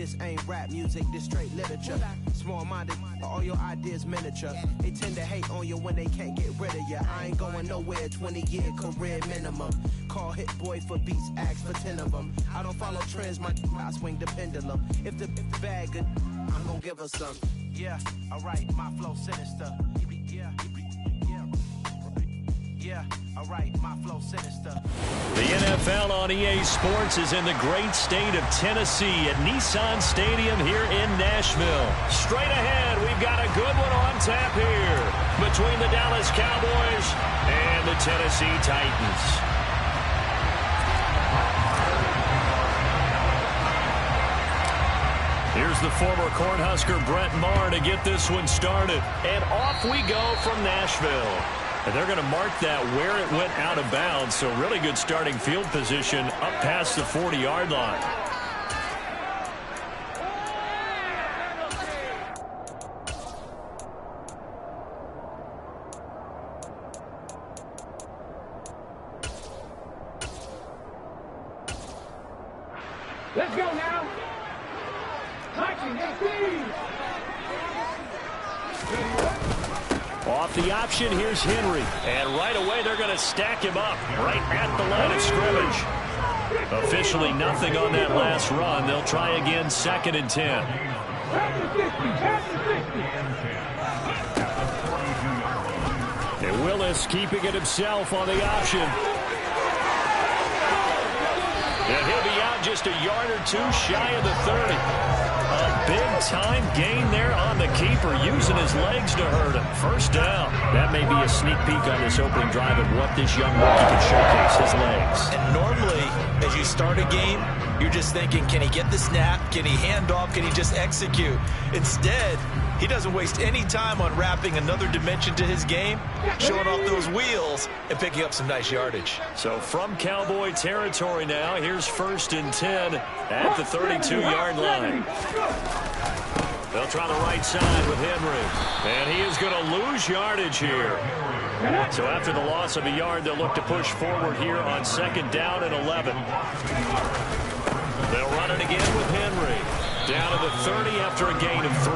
This ain't rap music, this straight literature. Small-minded, all your ideas miniature. They tend to hate on you when they can't get rid of you. I ain't going nowhere, 20-year career minimum. Call Hit Boy for beats, ask for 10 of them. I don't follow trends, I swing the pendulum. If the bag good, I'm gonna give her some. Yeah, alright, my flow sinister. Yeah, alright, my flow sinister. The NFL on EA Sports is in the great state of Tennessee at Nissan Stadium here in Nashville. Straight ahead, we've got a good one on tap here between the Dallas Cowboys and the Tennessee Titans. Here's the former Cornhusker Brett Maher to get this one started. And off we go from Nashville. And they're going to mark that where it went out of bounds. So really good starting field position up past the 40-yard line. Let's go now. Off the option, here's Henry. And right away, they're going to stack him up right at the line of scrimmage. Officially nothing on that last run. They'll try again, 2nd and 10. And Willis keeping it himself on the option. And he'll be out just a yard or two shy of the 30. A big-time gain there on the keeper, using his legs to hurt him. First down. That may be a sneak peek on this opening drive of what this young rookie can showcase, his legs. And normally, as you start a game, you're just thinking, can he get the snap? Can he hand off? Can he just execute? Instead, he doesn't waste any time on wrapping another dimension to his game, showing off those wheels, and picking up some nice yardage. So from Cowboy territory now, here's 1st and 10 at the 32-yard line. They'll try the right side with Henry. And he is going to lose yardage here. So after the loss of a yard, they'll look to push forward here on 2nd down and 11. They'll run it again with Henry. Down to the 30 after a gain of 3.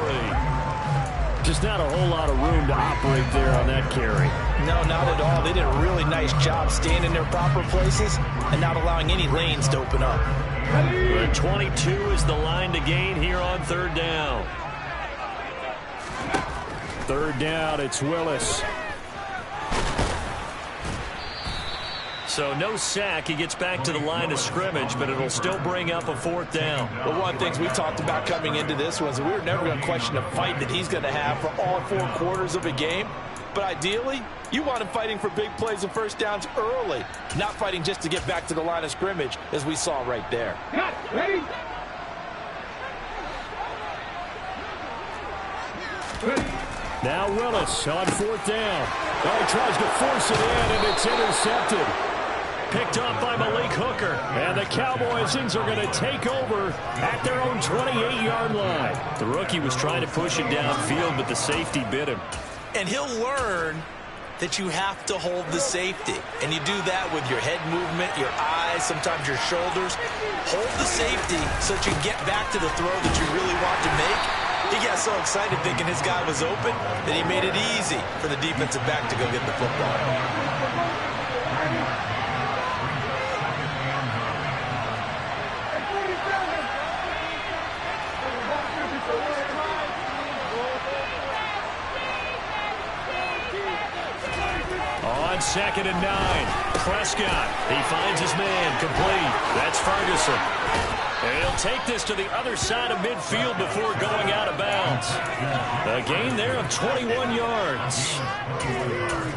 Just not a whole lot of room to operate there on that carry. No, not at all. They did a really nice job staying in their proper places and not allowing any lanes to open up. The 22 is the line to gain here on 3rd down. 3rd down, it's Willis. So no sack. He gets back to the line of scrimmage, but it'll still bring up a 4th down. Well, one of the things we talked about coming into this was we were never going to question the fight that he's going to have for all 4 quarters of a game. But ideally, you want him fighting for big plays and first downs early, not fighting just to get back to the line of scrimmage, as we saw right there. Ready? Now Willis on 4th down. Oh, he tries to force it in, and it's intercepted. Picked off by Malik Hooker. And the Cowboys are going to take over at their own 28-yard line. The rookie was trying to push it downfield, but the safety bit him. And he'll learn that you have to hold the safety. And you do that with your head movement, your eyes, sometimes your shoulders. Hold the safety so that you get back to the throw that you really want to make. He got so excited thinking his guy was open that he made it easy for the defensive back to go get the football. On 2nd and 9, Prescott. He finds his man, complete. That's Ferguson. And he'll take this to the other side of midfield before going out of bounds. A gain there of 21 yards.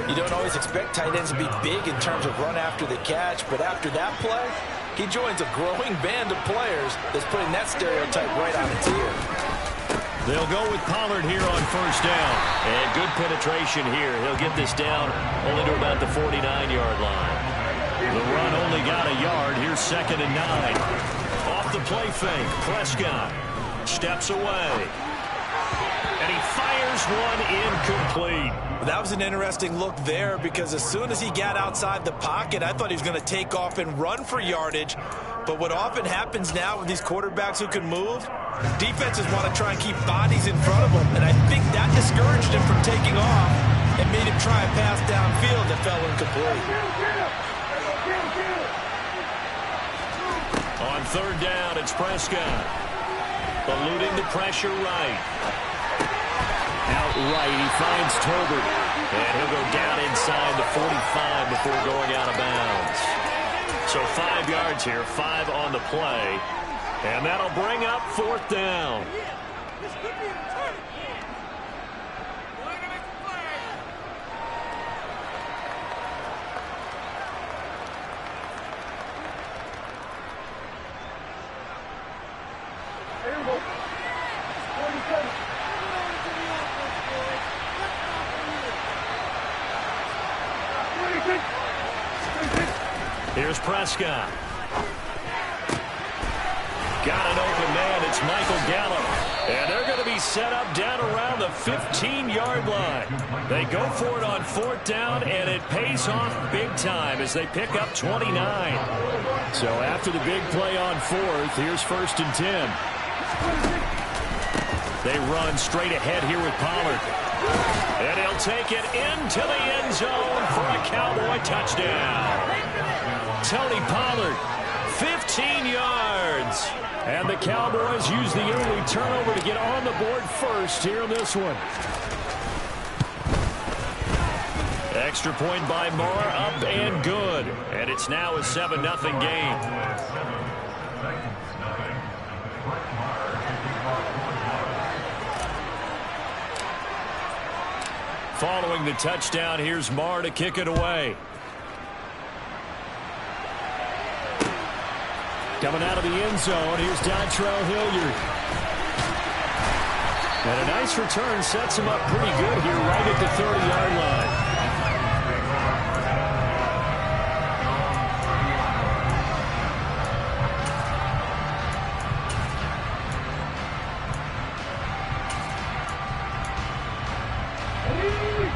You don't always expect tight ends to be big in terms of run after the catch, but after that play, he joins a growing band of players that's putting that stereotype right on its ear. They'll go with Pollard here on 1st down. And good penetration here. He'll get this down only to about the 49-yard line. The run only got a yard. Here's 2nd and 9. Off the play fake, Prescott steps away. And he fires one incomplete. That was an interesting look there because as soon as he got outside the pocket, I thought he was going to take off and run for yardage. But what often happens now with these quarterbacks who can move, defenses want to try and keep bodies in front of them. And I think that discouraged him from taking off and made him try a pass downfield that fell incomplete. On third down, it's Prescott. Eluding the pressure right. Out right, he finds Tolbert. And he'll go down inside the 45 before going out of bounds. So 5 yards here, 5 on the play. And that'll bring up fourth down. Here's Prescott. Got an open man. It's Michael Gallup. And they're going to be set up down around the 15-yard line. They go for it on fourth down, and it pays off big time as they pick up 29. So after the big play on fourth, here's first and 10. They run straight ahead here with Pollard. And he'll take it into the end zone for a Cowboy touchdown. Tony Pollard, 15 yards. And the Cowboys use the early turnover to get on the board first here in this one. Extra point by Moore, up and good. And it's now a 7-0 game. Following the touchdown, here's Marr to kick it away. Coming out of the end zone, here's Dontrell Hilliard. And a nice return sets him up pretty good here right at the 30-yard line.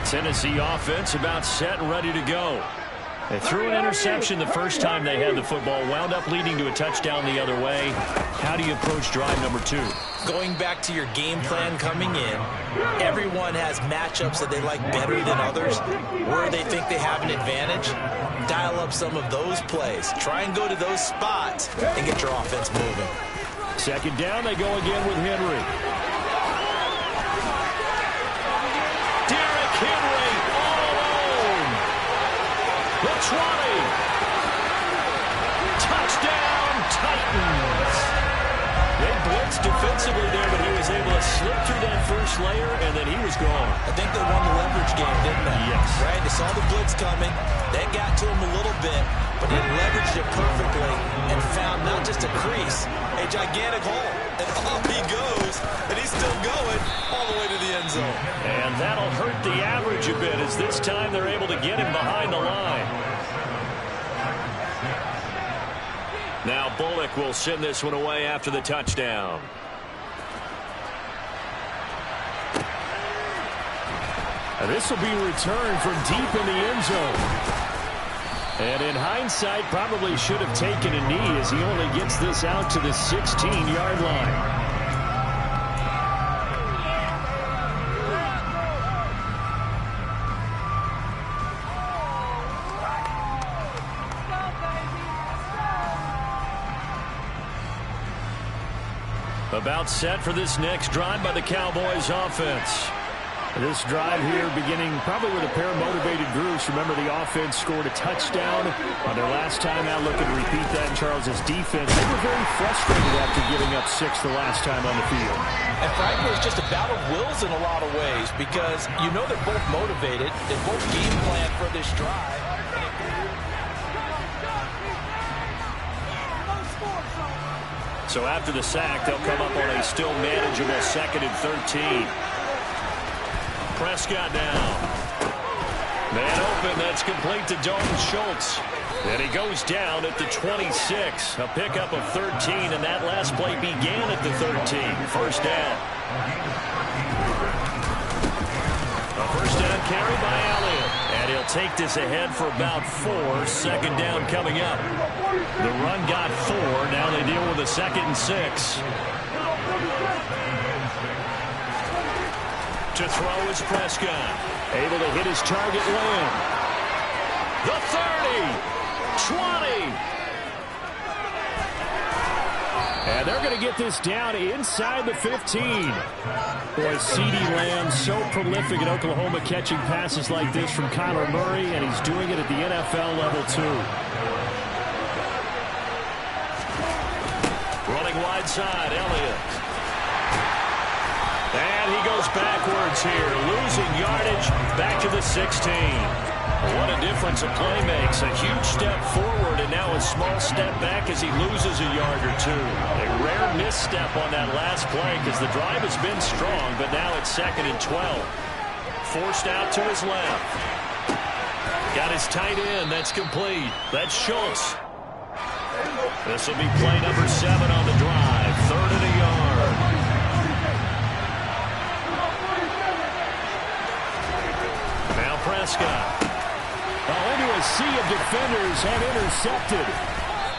Tennessee offense about set and ready to go. They threw an interception the first time they had the football, wound up leading to a touchdown the other way. How do you approach drive number 2? Going back to your game plan coming in, everyone has matchups that they like better than others, where they think they have an advantage. Dial up some of those plays. Try and go to those spots and get your offense moving. Second down, they go again with Henry. Henry all alone. The 20. Touchdown, Titans. They blitzed defensively there, but he was able to slip through that first layer, and then he was gone. I think they won the leverage game, didn't they? Yes. Right? They saw the blitz coming. That got to him a little bit, but he leveraged it perfectly and found not just a crease, a gigantic hole. And off he goes, and he's still going all the way to the end zone. And that'll hurt the average a bit as this time they're able to get him behind the line. Now Bullock will send this one away after the touchdown. And this will be returned from deep in the end zone. And in hindsight, probably should have taken a knee as he only gets this out to the 16-yard line. About set for this next drive by the Cowboys offense. This drive here beginning probably with a pair of motivated groups. Remember, the offense scored a touchdown on their last time out. Looking to repeat that in Charles's defense. They were very frustrated after giving up 6 the last time on the field. And frankly, it's just a battle of wills in a lot of ways because you know they're both motivated. They both game plan for this drive. So after the sack, they'll come up on a still manageable 2nd and 13. Prescott down. Man open, that's complete to Dalton Schultz. And he goes down at the 26. A pickup of 13, and that last play began at the 13. First down. first down carry by Elliott. And he'll take this ahead for about 4. Second down coming up. The run got 4. Now they deal with a 2nd and 6. To throw is Prescott. Able to hit his target, Lamb. The 30. 20. And they're going to get this down inside the 15. Boy, CeeDee Lamb so prolific at Oklahoma catching passes like this from Kyler Murray, and he's doing it at the NFL level too. Running wide side, Elliott. And he goes backwards here, losing yardage back to the 16. What a difference a play makes. A huge step forward and now a small step back as he loses a yard or two. A rare misstep on that last play because the drive has been strong, but now it's 2nd and 12. Forced out to his left. Got his tight end. That's complete. That's Schultz. This will be play number 7 on the drive. 3rd and a yard. Now Prescott. Into a sea of defenders and intercepted.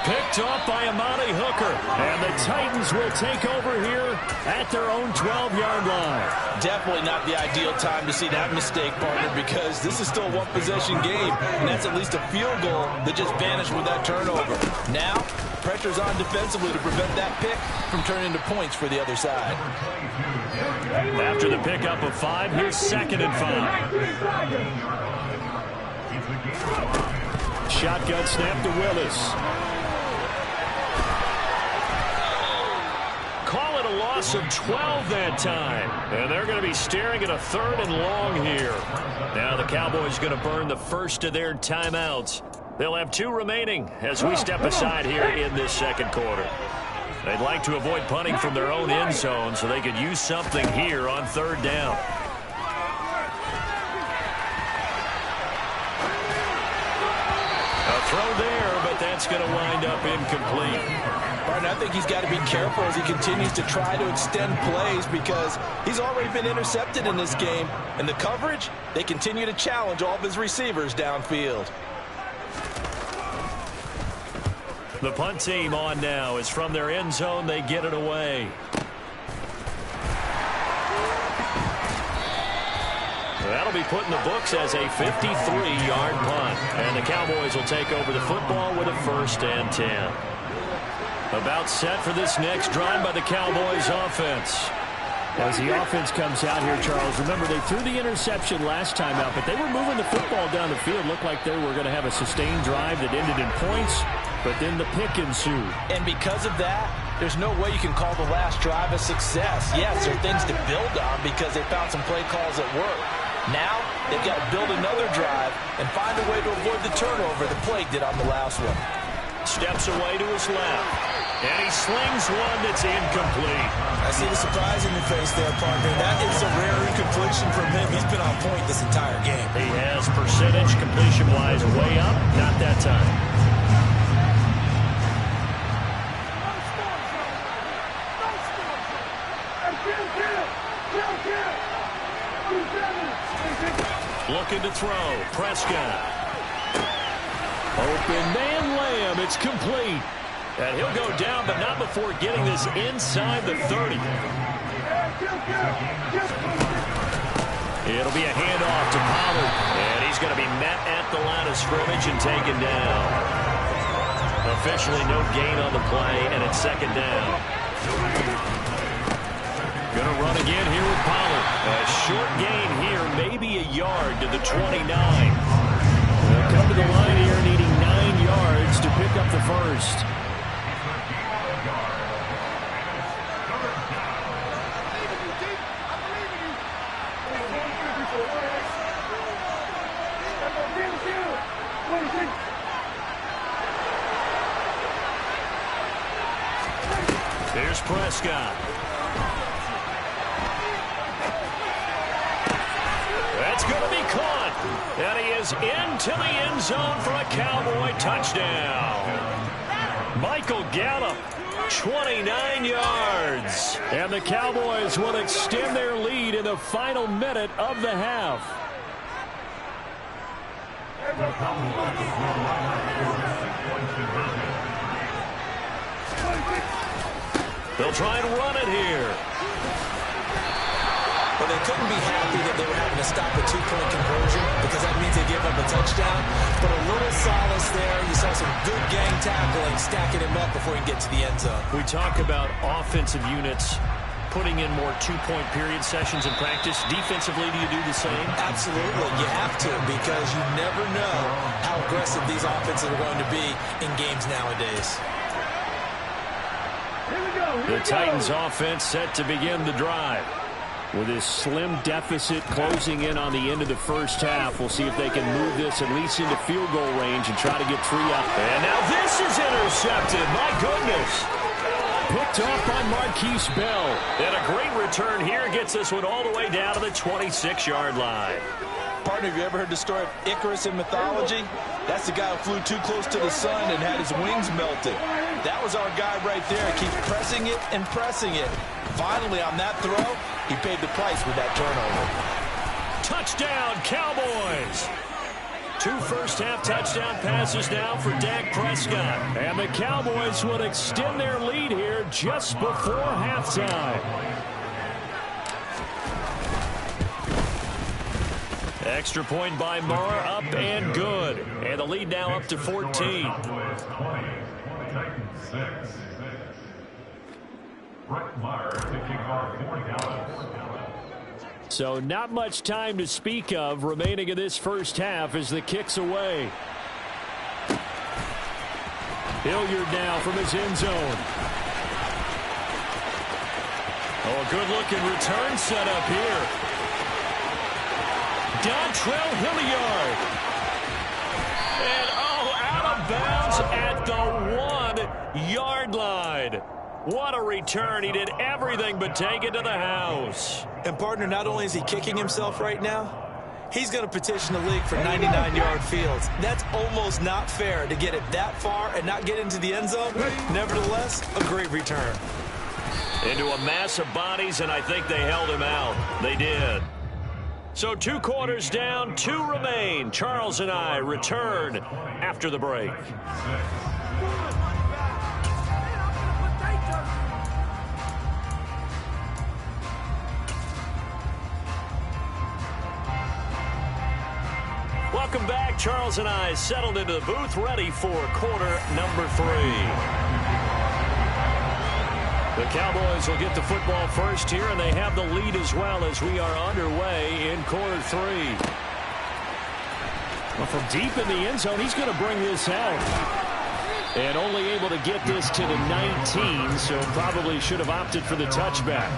Picked off by Amani Hooker. And the Titans will take over here at their own 12-yard line. Definitely not the ideal time to see that mistake, partner, because this is still a one-possession game, and that's at least a field goal that just vanished with that turnover. Now, pressure's on defensively to prevent that pick from turning into points for the other side. After the pickup of 5, here's 2nd and 5. Shotgun snap to Willis. Call it a loss of 12 that time. And they're going to be staring at a 3rd and long here. Now the Cowboys going to burn the first of their timeouts. They'll have 2 remaining as we step aside here in this 2nd quarter. They'd like to avoid punting from their own end zone so they could use something here on 3rd down. Throw there, but that's going to wind up incomplete. Martin, I think he's got to be careful as he continues to try to extend plays because he's already been intercepted in this game. And the coverage, they continue to challenge all of his receivers downfield. The punt team on now is from their end zone. They get it away. That'll be put in the books as a 53-yard punt. And the Cowboys will take over the football with a 1st and 10. About set for this next drive by the Cowboys offense. As the offense comes out here, Charles, remember they threw the interception last time out, but they were moving the football down the field. Looked like they were going to have a sustained drive that ended in points, but then the pick ensued. And because of that, there's no way you can call the last drive a success. Yes, there are things to build on because they found some play calls that work. Now, they've got to build another drive and find a way to avoid the turnover the Plague did on the last one. Steps away to his left. And he slings one that's incomplete. I see the surprise in your face there, partner. That is a rare incompletion from him. He's been on point this entire game. He has percentage completion-wise way up. Not that time. Looking to throw. Prescott. Open man Lamb. It's complete. And he'll go down, but not before getting this inside the 30. It'll be a handoff to Pollard. And he's going to be met at the line of scrimmage and taken down. Officially no gain on the play, and it's 2nd down. Going to run again here with Pollard. A short gain here, maybe a yard to the 29. They'll come to the line here needing 9 yards to pick up the first. Here's Prescott. That's going to be caught. And he is into the end zone for a Cowboy touchdown. Michael Gallup 29 yards. And the Cowboys will extend their lead in the final minute of the half. They'll try and run it here. Well, they couldn't be happy that they were having to stop a two-point conversion because that means they gave up a touchdown. But a little solace there. You saw some good gang tackling, stacking him up before he can get to the end zone. We talk about offensive units putting in more two-point period sessions in practice. Defensively, do you do the same? Absolutely. You have to because you never know how aggressive these offenses are going to be in games nowadays. The Titans offense set to begin the drive. With this slim deficit closing in on the end of the first half, we'll see if they can move this at least into field goal range and try to get 3 out. And now this is intercepted. My goodness. Picked off by Marquise Bell. And a great return here gets this one all the way down to the 26-yard line. Partner, have you ever heard the story of Icarus in mythology? That's the guy who flew too close to the sun and had his wings melted. That was our guy right there. Keep pressing it and pressing it. Finally, on that throw, he paid the price with that turnover. Touchdown, Cowboys! 2 first-half touchdown passes now for Dak Prescott. And the Cowboys will extend their lead here just before halftime. Extra point by Marr, up and good. And the lead now up to 14. So not much time to speak of remaining in this first half as the kick's away. Hilliard now from his end zone. Oh, a good-looking return set up here. Dontrell Hilliard. And, out of bounds at the 1-yard line. What a return. He did everything but take it to the house. And, partner, not only is he kicking himself right now, he's going to petition the league for 99-yard fields. That's almost not fair to get it that far and not get into the end zone. Nevertheless, a great return. Into a mass of bodies, and I think they held him out. They did. So 2 quarters down, 2 remain. Charles and I return after the break. Welcome back. Charles and I settled into the booth, ready for quarter number 3. The Cowboys will get the football first here, and they have the lead as well as we are underway in quarter 3. Well, from deep in the end zone, he's going to bring this out. And only able to get this to the 19, so probably should have opted for the touchback.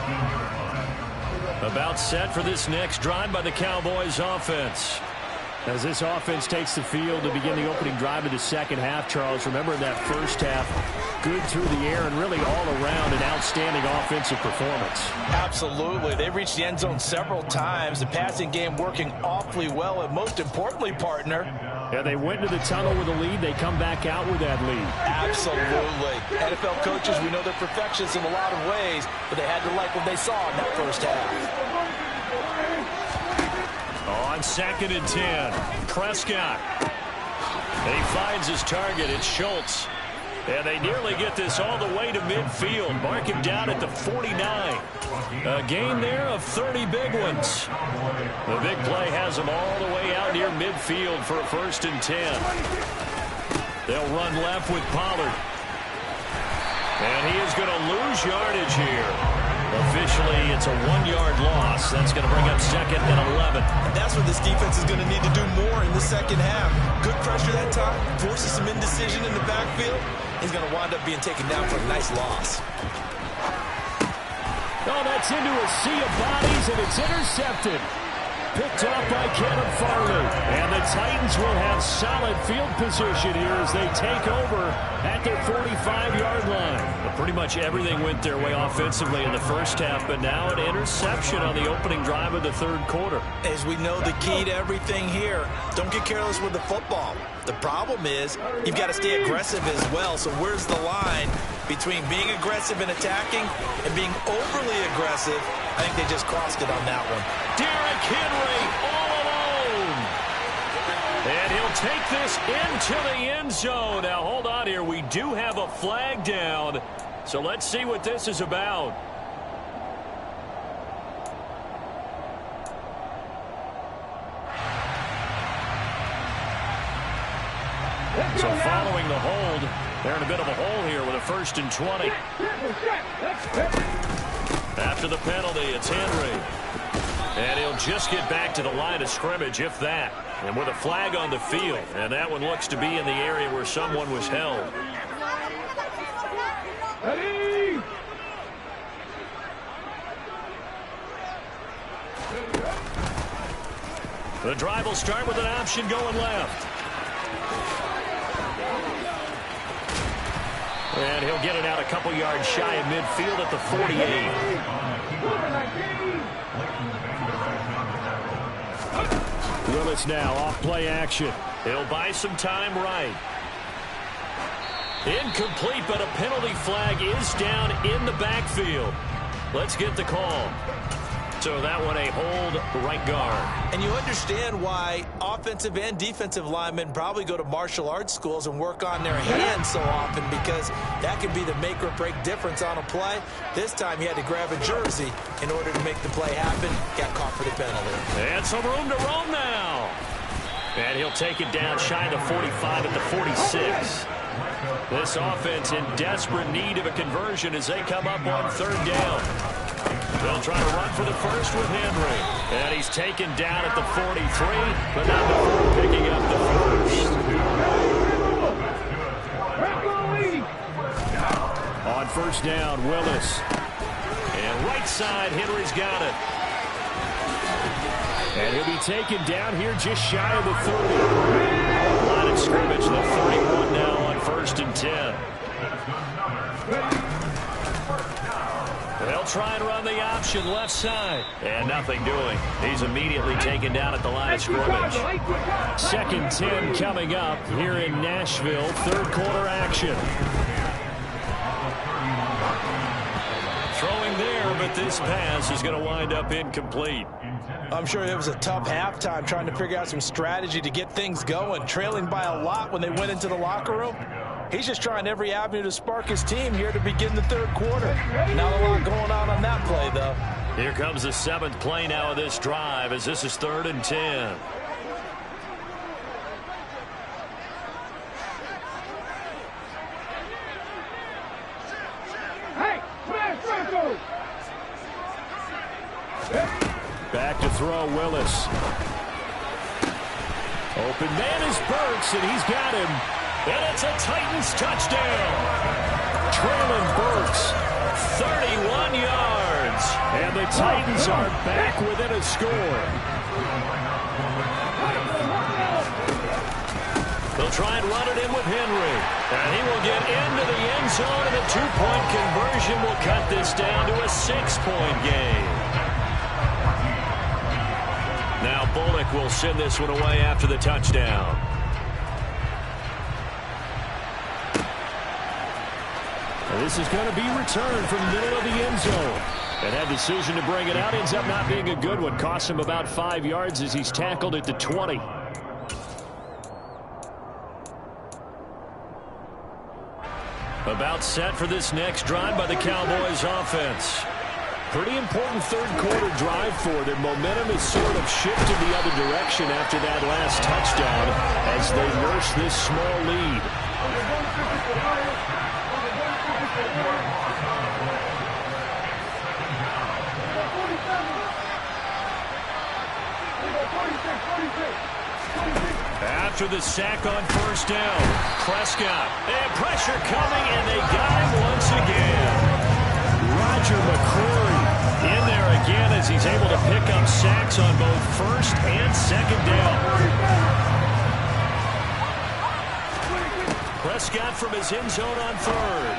About set for this next drive by the Cowboys offense. As this offense takes the field to begin the opening drive of the second half, Charles, remember in that first half, good through the air and really all around an outstanding offensive performance. Absolutely. They reached the end zone several times. The passing game working awfully well, and most importantly, partner, yeah, they went into the tunnel with a lead. They come back out with that lead. Absolutely. NFL coaches, we know they're perfectionists in a lot of ways, but they had to like what they saw in that first half. On 2nd and 10, Prescott. And he finds his target. It's Schultz. And they nearly get this all the way to midfield. Mark him down at the 49. A gain there of 30 big ones. The big play has them all the way out near midfield for a 1st and 10. They'll run left with Pollard. And he is going to lose yardage here. Officially, it's a 1-yard loss. That's going to bring up 2nd and 11. That's what this defense is going to need to do more in the second half. Good pressure that time, forces some indecision in the backfield. He's going to wind up being taken down for a nice loss. Oh, that's into a sea of bodies, and it's intercepted. Picked off by Kenneth Farley. And the Titans will have solid field position here as they take over at their 45-yard line. Well, pretty much everything went their way offensively in the first half, but now an interception on the opening drive of the 3rd quarter. As we know, the key to everything here, don't get careless with the football. The problem is you've got to stay aggressive as well. So where's the line? between being aggressive and attacking and being overly aggressive. I think they just crossed it on that one. Derrick Henry all alone. And he'll take this into the end zone. Now, hold on here. We do have a flag down. So let's see what this is about. So following the hold, they're in a bit of a hole here with a 1st and 20. After the penalty, it's Henry. And he'll just get back to the line of scrimmage, if that. And with a flag on the field. And that one looks to be in the area where someone was held. The drive will start with an option going left. And he'll get it out a couple yards shy of midfield at the 48. Willis now off play action. He'll buy some time right. Incomplete, but a penalty flag is down in the backfield. Let's get the call. So that one a hold right guard. And you understand why offensive and defensive linemen probably go to martial arts schools and work on their hands so often, because that can be the make or break difference on a play. This time he had to grab a jersey in order to make the play happen. Got caught for the penalty. And some room to roam now. And he'll take it down shy of the 45 at the 46. This offense in desperate need of a conversion as they come up on 3rd down. They'll try to run for the first with Henry. And he's taken down at the 43, but not before picking up the first. On 1st down, Willis. And right side, Henry's got it. And he'll be taken down here just shy of the 30. Line of scrimmage, the 31 now on 1st and 10. They'll try and run the option left side. And nothing doing. He's immediately taken down at the line of scrimmage. 2nd 10 coming up here in Nashville. 3rd quarter action. Throwing there, but this pass is going to wind up incomplete. I'm sure it was a tough halftime trying to figure out some strategy to get things going. Trailing by a lot when they went into the locker room. He's just trying every avenue to spark his team here to begin the 3rd quarter. Not a lot going on that play, though. Here comes the 7th play now of this drive as this is 3rd and 10. Back to throw, Willis. Open man is Burks, and he's got him. And it's a Titans touchdown. Traylon Burks, 31 yards. And the Titans are back within a score. They'll try and run it in with Henry. And he will get into the end zone, and a 2-point conversion will cut this down to a 6-point game. Now Bullock will send this one away after the touchdown. And this is going to be returned from the middle of the end zone. And that decision to bring it out ends up not being a good one. Costs him about 5 yards as he's tackled at the 20. About set for this next drive by the Cowboys offense. Pretty important 3rd quarter drive for them. Momentum has sort of shifted the other direction after that last touchdown as they nurse this small lead. After the sack on 1st down, Prescott, and pressure coming, and they got him once again. Roger McCreary in there again as he's able to pick up sacks on both 1st and 2nd down. Prescott from his end zone on 3rd.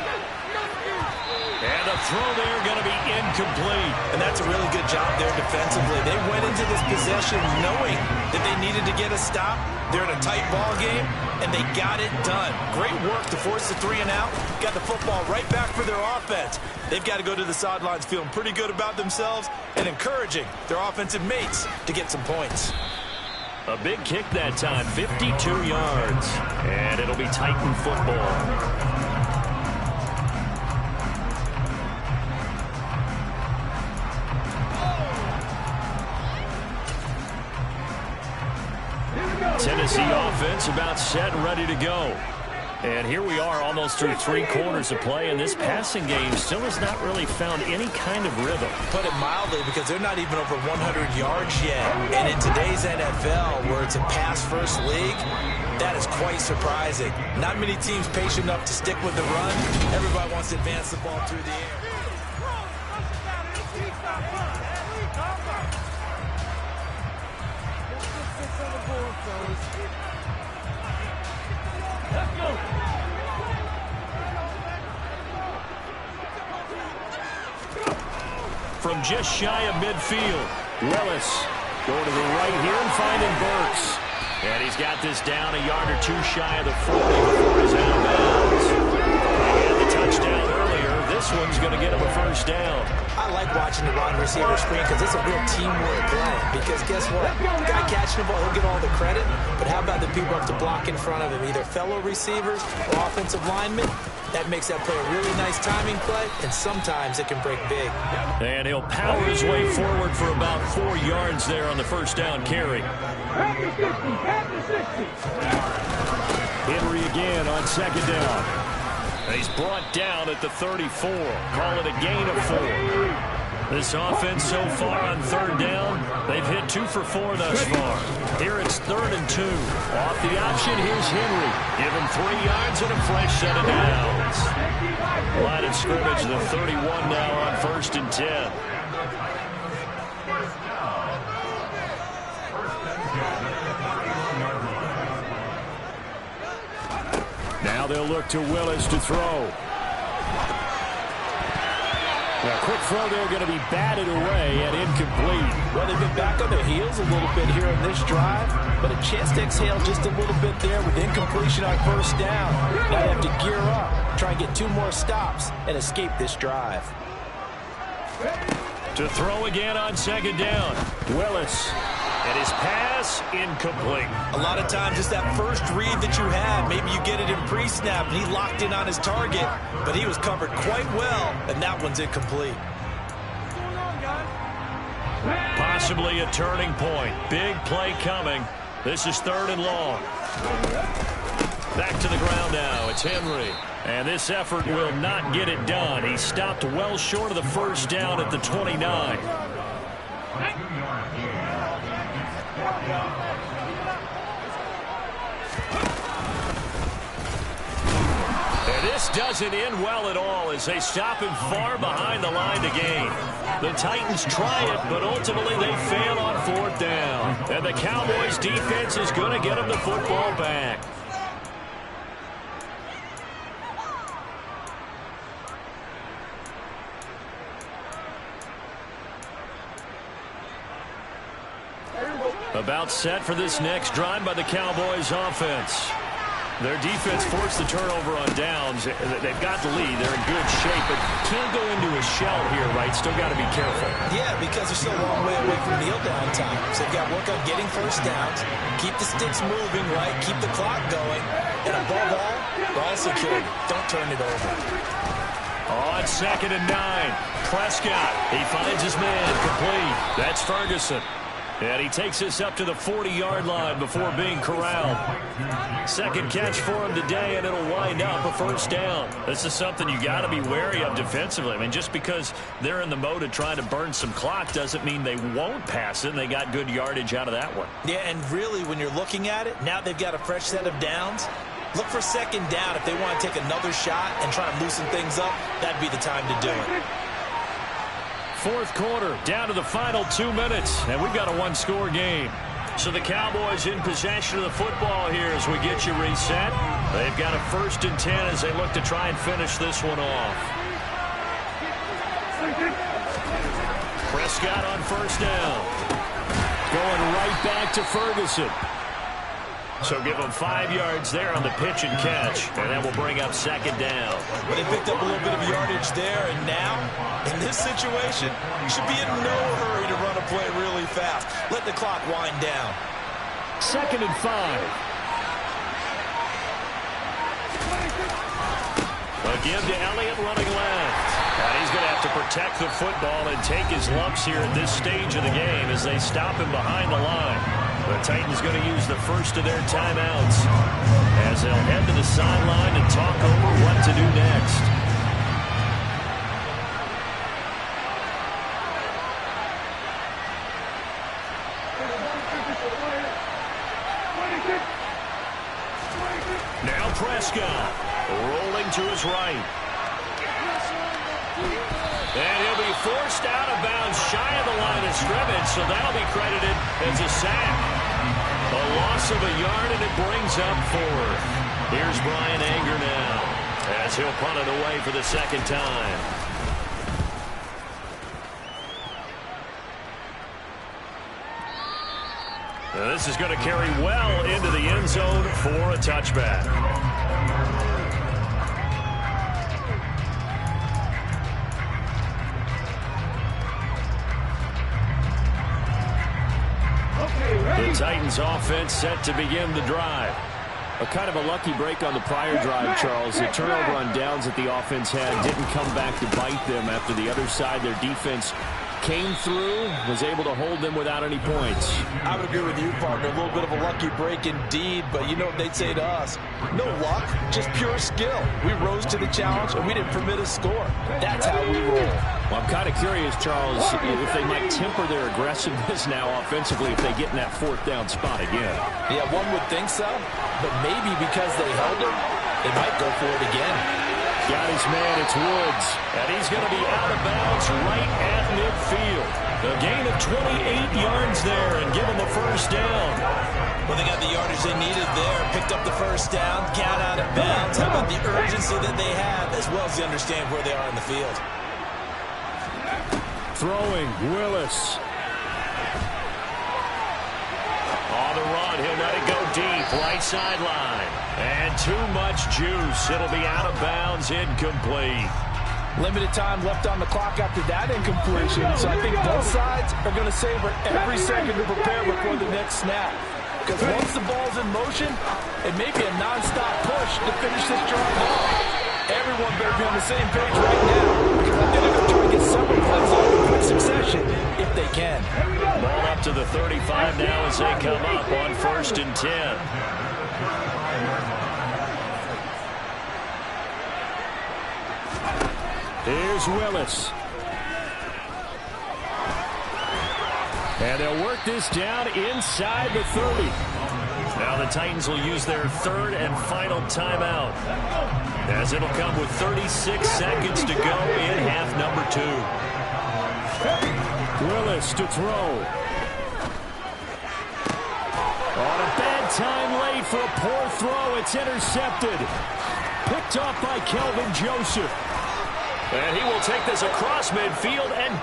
And the throw there going to be incomplete. And that's a really good job there defensively. They went into this possession knowing that they needed to get a stop. They're in a tight ball game, and they got it done. Great work to force the 3 and out. Got the football right back for their offense. They've got to go to the sidelines feeling pretty good about themselves and encouraging their offensive mates to get some points. A big kick that time, 52 yards. And it'll be Titan football. Tennessee offense about set and ready to go. And here we are almost through 3 quarters of play, and this passing game still has not really found any kind of rhythm. Put it mildly, because they're not even over 100 yards yet. And in today's NFL, where it's a pass-first league, that is quite surprising. Not many teams patient enough to stick with the run. Everybody wants to advance the ball through the air. From just shy of midfield, Willis going to the right here and finding Burks. And he's got this down a yard or 2 shy of the 40 before he's out of bounds. He had the touchdown earlier. This one's going to get him a first down. I like watching the wide receiver screen because it's a real teamwork play. Because guess what? The guy catching the ball, he'll get all the credit. But how about the people up to block in front of him, either fellow receivers or offensive linemen? That makes that play a really nice timing play, and sometimes it can break big. And he'll power his way forward for about 4 yards there on the first down carry. Henry again on second down. And he's brought down at the 34. Call it a gain of 4. This offense so far on third down, they've hit 2 for 4 thus far. Here it's 3rd and 2. Off the option, here's Henry. Give him 3 yards and a fresh set of downs. Line of scrimmage, the 31 now on 1st and 10. Now they'll look to Willis to throw. A quick throw there going to be batted away and incomplete. Well, they've been back on their heels a little bit here in this drive, but a chance to exhale just a little bit there with incompletion on first down. Now they have to gear up, try and get 2 more stops, and escape this drive. To throw again on second down, Willis. And his pass, incomplete. A lot of times it's that first read that you have. Maybe you get it in pre-snap, and he locked in on his target, but he was covered quite well, and that one's incomplete. Possibly a turning point. Big play coming. This is 3rd and long. Back to the ground now. It's Henry. And this effort will not get it done. He stopped well short of the first down at the 29. And this doesn't end well at all as they stop him far behind the line to gain. The Titans try it, but ultimately they fail on 4th down. And the Cowboys defense is going to get them the football back. About set for this next drive by the Cowboys offense. Their defense forced the turnover on downs. They've got the lead. They're in good shape, but can't go into a shell here, right? Still got to be careful. Yeah, because they're still a long way away from kneel down time. So they've got to work on getting first downs, keep the sticks moving, right? Keep the clock going. And above all, ball security. Don't turn it over. On 2nd and 9, Prescott. He finds his man complete. That's Ferguson. And he takes us up to the 40-yard line before being corralled. Second catch for him today, and it'll wind up a first down. This is something you got to be wary of defensively. I mean, just because they're in the mode of trying to burn some clock doesn't mean they won't pass it, and they got good yardage out of that one. Yeah, and really, when you're looking at it, now they've got a fresh set of downs. Look for second down if they want to take another shot and try to loosen things up. That'd be the time to do it. 4th quarter, down to the final 2 minutes, and we've got a 1-score game. So the Cowboys in possession of the football here as we get you reset. They've got a 1st and 10 as they look to try and finish this one off. Prescott on first down. Going right back to Ferguson. So give them 5 yards there on the pitch and catch, and that will bring up second down. But they picked up a little bit of yardage there, and now, in this situation, you should be in no hurry to run a play really fast. Let the clock wind down. 2nd and 5. Give to Elliott running left. And he's going to have to protect the football and take his lumps here at this stage of the game as they stop him behind the line. The Titans going to use the first of their timeouts as they'll head to the sideline and talk over what to do next. Now Prescott. Rolling to his right. And he'll be forced out of bounds shy of the line of scrimmage, so that'll be credited as a sack. A loss of a yard, and it brings up 4th. Here's Brian Anger now as he'll punt it away for the second time. Now this is going to carry well into the end zone for a touchback. The Titans offense set to begin the drive. A kind of a lucky break on the prior drive, Charles. The turnover on downs that the offense had didn't come back to bite them after the other side. Their defense came through, was able to hold them without any points. I would agree with you, partner. A little bit of a lucky break indeed, but you know what they'd say to us? No luck, just pure skill. We rose to the challenge, and we didn't permit a score. That's how we roll. Well, I'm kind of curious, Charles, if they might temper their aggressiveness now offensively if they get in that 4th down spot again. Yeah, one would think so, but maybe because they held it, they might go for it again. Got his man, it's Woods. And he's going to be out of bounds right at midfield. A gain of 28 yards there and give him the first down. Well, they got the yardage they needed there. Picked up the first down, got out of bounds. How about the urgency that they have as well as they understand where they are in the field? Throwing, Willis. On the run, he'll let it go deep, right sideline. And too much juice. It'll be out of bounds, incomplete. Limited time left on the clock after that incompletion, so I think both sides are going to savor every second to prepare before the next snap. Because once the ball's in motion, it may be a nonstop push to finish this drive off. Everyone better be on the same page right now, because I think they're going to try to get several plays off in quick succession if they can. Ball up to the 35 now as they come up on 1st and 10. Here's Willis. And they'll work this down inside the 30. Now the Titans will use their 3rd and final timeout, as it'll come with 36 seconds to go in half number 2. Willis to throw. On a bad time late for a poor throw. It's intercepted. Picked off by Kelvin Joseph. And he will take this across midfield and...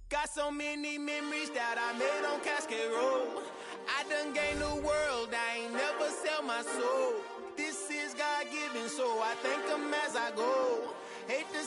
Got so many memories that I made on Cascade Road. I done gained the world, I ain't never sell my soul. This is God-given, so I thank him as I go. Hate to